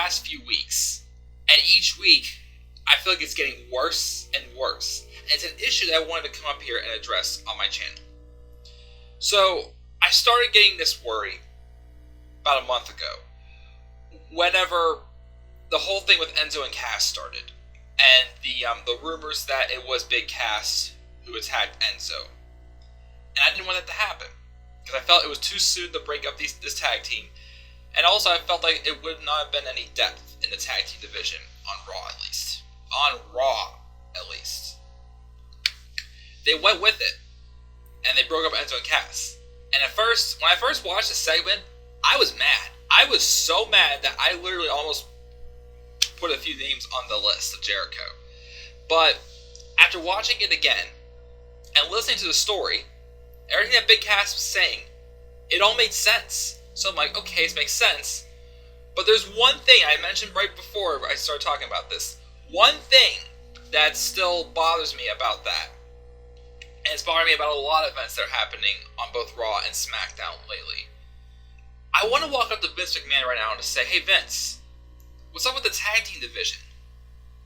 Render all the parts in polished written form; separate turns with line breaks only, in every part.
past few weeks, and each week I feel like it's getting worse and worse. And it's an issue that I wanted to come up here and address on my channel. So I started getting this worry about a month ago, whenever the whole thing with Enzo and Cass started, and the rumors that it was Big Cass who attacked Enzo, and I didn't want that to happen because I felt it was too soon to break up this tag team, and also I felt like it would not have been any depth in the tag team division on Raw at least. They went with it, and they broke up Enzo and Cass. And at first, when I first watched the segment, I was mad. I was so mad that I literally almost put a few names on the list of Jericho. But after watching it again and listening to the story, everything that Big Cass was saying, it all made sense. So I'm like, okay, it makes sense. But there's one thing I mentioned right before I started talking about this. One thing that still bothers me about that, and it's bothering me about a lot of events that are happening on both Raw and SmackDown lately. I want to walk up to Vince McMahon right now and just say, hey Vince, what's up with the tag team division?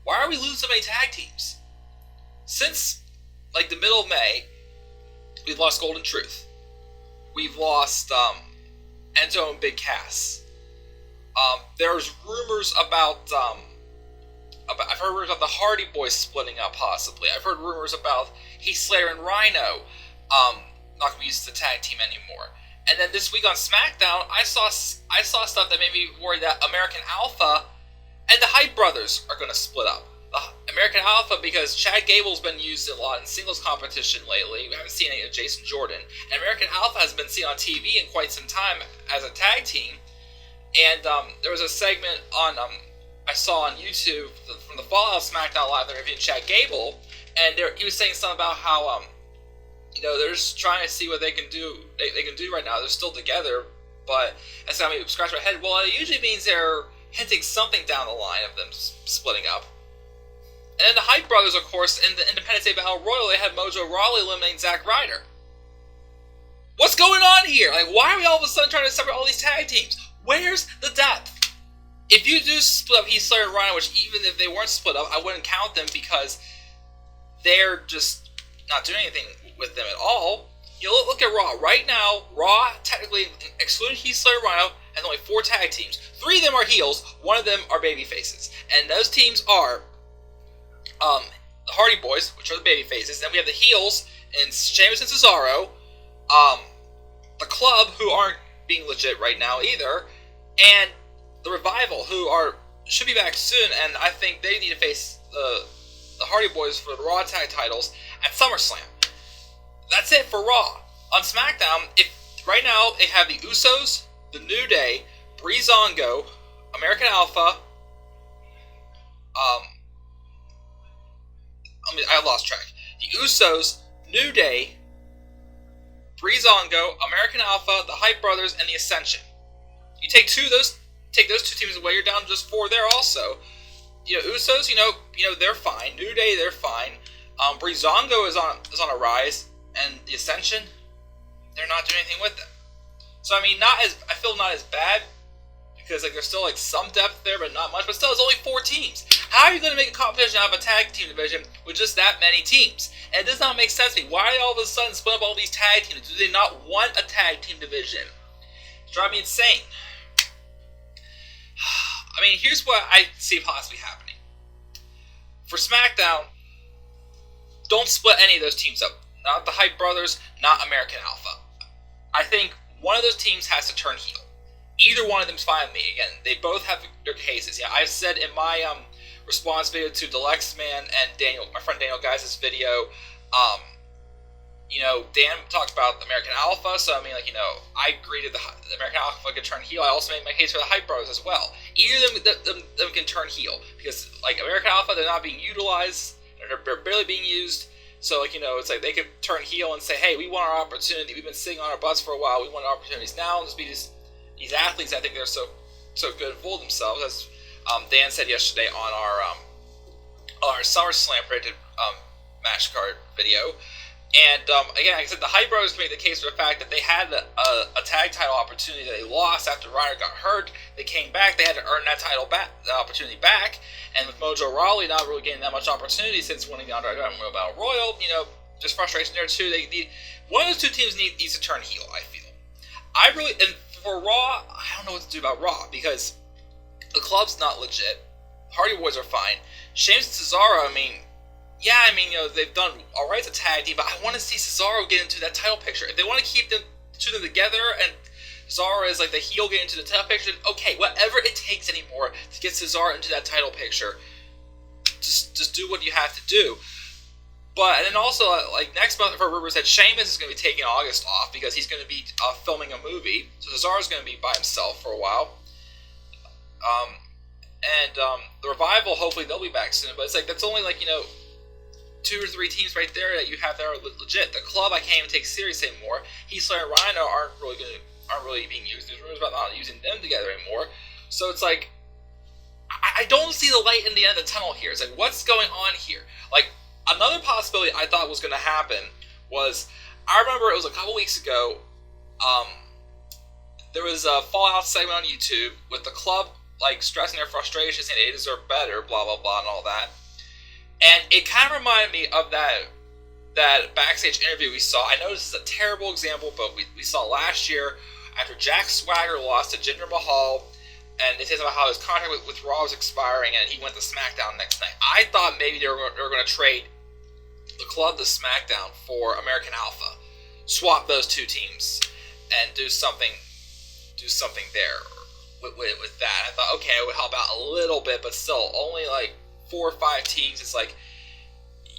Why are we losing so many tag teams? Since, like, the middle of May, we've lost Golden Truth. We've lost Enzo and Big Cass. There's rumors about I've heard rumors about the Hardy Boys splitting up, possibly. I've heard rumors about Heath Slater and Rhino not going to be used as a tag team anymore. And then this week on SmackDown, I saw stuff that made me worried that American Alpha and the Hype Brothers are going to split up. The American Alpha, because Chad Gable's been used a lot in singles competition lately. We haven't seen any of Jason Jordan. And American Alpha has been seen on TV in quite some time as a tag team. And there was a segment on I saw on YouTube from the Fallout SmackDown Live, they're interviewing Chad Gable, and he was saying something about how they're just trying to see what they can do. They can do right now. They're still together, but that's got me scratch my head. Well, it usually means they're hinting something down the line of them splitting up. And then the Hype Brothers, of course, in the Independence Day Battle Royal, they had Mojo Rawley eliminating Zack Ryder. What's going on here? Like, why are we all of a sudden trying to separate all these tag teams? Where's the depth? If you do split up Heath Slater and Rhino, which even if they weren't split up, I wouldn't count them because they're just not doing anything with them at all. You look at Raw. Right now, Raw, technically, excluding Heath Slater and Rhino, has only 4 tag teams. 3 of them are heels, 1 of them are baby faces. And those teams are the Hardy Boys, which are the baby faces. Then we have the heels in Sheamus and Cesaro. The Club, who aren't being legit right now either. And the Revival, who should be back soon, and I think they need to face the Hardy Boys for the Raw tag titles at SummerSlam. That's it for Raw. On SmackDown, right now they have the Usos, the New Day, Breezango, American Alpha. I lost track. The Usos, New Day, Breezango, American Alpha, the Hype Brothers, and the Ascension. You take those 2 teams away, you're down to just 4 there also. Usos, they're fine. New Day, they're fine. Breezango is on a rise, and the Ascension, they're not doing anything with them. So I feel not as bad because there's still some depth there, but not much. But still, it's only 4 teams. How are you going to make a competition out of a tag team division with just that many teams? And it does not make sense to me. Why are they all of a sudden split up all these tag teams? Do they not want a tag team division? It's driving me insane. Here's what I see possibly happening. For SmackDown, don't split any of those teams up. Not the Hype Brothers, not American Alpha. I think one of those teams has to turn heel. Either one of them's fine with me. Again, they both have their cases. Yeah, I said in my response video to Deluxe Man and my friend Daniel Guys' video, Dan talked about the American Alpha, so I agreed that the American Alpha could turn heel. I also made my case for the Hype Brothers as well. Either of them can turn heel, because, American Alpha, they're not being utilized, they're barely being used, so, it's like they could turn heel and say, hey, we want our opportunity, we've been sitting on our butts for a while, we want our opportunities now, and just be these athletes, I think they're so good and full of themselves, as Dan said yesterday on our SummerSlam predicted match card video. And again, like I said, the Hype Bros made the case for the fact that they had a tag title opportunity that they lost after Ryder got hurt. They came back, they had to earn that title back, the opportunity back. And with Mojo Rawley not really getting that much opportunity since winning the Underground Battle Royal, just frustration there too. They need one of those two teams needs to turn heel. I feel. And for Raw, I don't know what to do about Raw because the club's not legit. Hardy Boys are fine. Sheamus and Cesaro, they've done all right as a tag team, but I want to see Cesaro get into that title picture. If they want to keep them together and Cesaro is like the heel get into the title picture, then okay, whatever it takes anymore to get Cesaro into that title picture, just do what you have to do. But and then also next month, for rumors that Sheamus is going to be taking August off because he's going to be filming a movie, so Cesaro's going to be by himself for a while. The Revival, hopefully they'll be back soon, but it's that's only 2 or 3 teams right there that you have that are legit. The club I can't even take serious anymore. Heath Slater and Rhino aren't really being used. There's rumors about not using them together anymore. So it's I don't see the light in the end of the tunnel here. It's what's going on here? Another possibility I thought was going to happen was, I remember it was a couple weeks ago, there was a Fallout segment on YouTube with the club stressing their frustrations and they deserve better, blah blah blah and all that. And it kind of reminded me of that backstage interview we saw. I know this is a terrible example, but we saw last year after Jack Swagger lost to Jinder Mahal, and they said about how his contract with Raw was expiring, and he went to SmackDown next night. I thought maybe they were going to trade the club to SmackDown for American Alpha, swap those two teams, and do something there with that. I thought, okay, it would help out a little bit, but still, only 4 or 5 teams. It's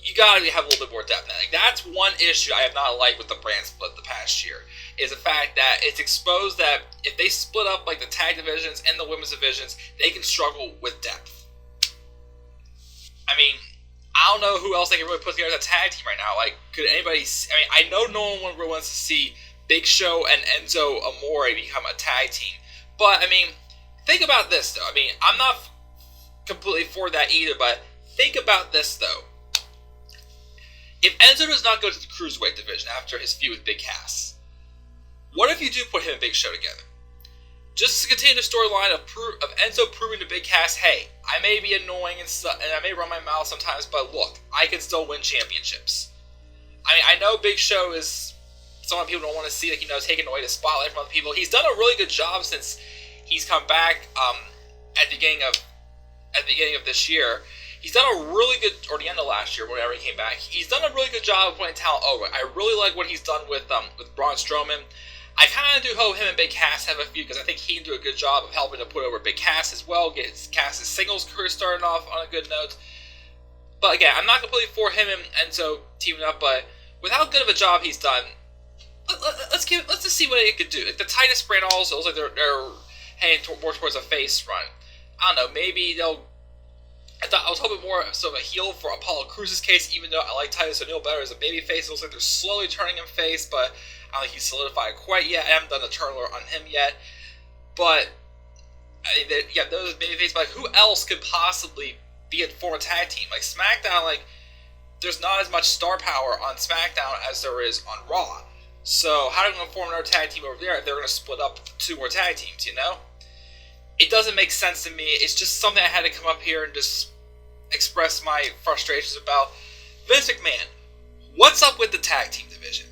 you gotta have a little bit more depth. That's one issue I have not liked with the brand split the past year, is the fact that it's exposed that if they split up the tag divisions and the women's divisions, they can struggle with depth. I don't know who else they can really put together as a tag team right now. Could anybody? I know no one really wants to see Big Show and Enzo Amore become a tag team, but think about this though. I'm not completely for that either, but think about this though. If Enzo does not go to the Cruiserweight division after his feud with Big Cass, what if you do put him and Big Show together? Just to continue the storyline of Enzo proving to Big Cass, hey, I may be annoying and I may run my mouth sometimes, but look, I can still win championships. I know Big Show is someone people don't want to see, taking away the spotlight from other people. He's done a really good job since he's come back at the beginning of this year. He's done a really good, or the end of last year, whenever he came back. He's done a really good job of putting talent over. I really like what he's done with Braun Strowman. I kind of do hope him and Big Cass have a feud, because I think he can do a good job of helping to put over Big Cass as well, get Cass's singles career starting off on a good note. But again, I'm not completely for him and Enzo teaming up, but with how good of a job he's done, let's just see what it could do. The Titus brand also looks like they're heading more towards a face run. I don't know, maybe they'll. I was hoping more of a heel for Apollo Crews' case, even though I like Titus O'Neil better as a babyface. It looks like they're slowly turning him face, but I don't think he's solidified quite yet. I haven't done a turn on him yet. But, those babyface, but who else could possibly be a former tag team? SmackDown, there's not as much star power on SmackDown as there is on Raw. So, how are they going to form another tag team over there if they're going to split up 2 more tag teams, It doesn't make sense to me. It's just something I had to come up here and just express my frustrations about. Vince McMahon, what's up with the tag team division?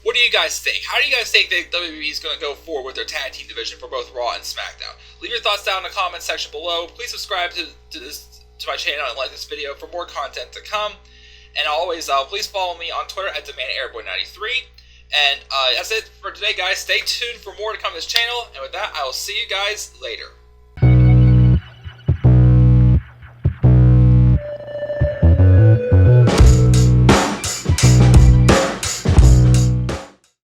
What do you guys think? How do you guys think that WWE is going to go forward with their tag team division for both Raw and SmackDown? Leave your thoughts down in the comment section below. Please subscribe to my channel and like this video for more content to come. And always, please follow me on Twitter at DemandAirboy93. And that's it for today, guys. Stay tuned for more to come to this channel. And with that, I will see you guys later.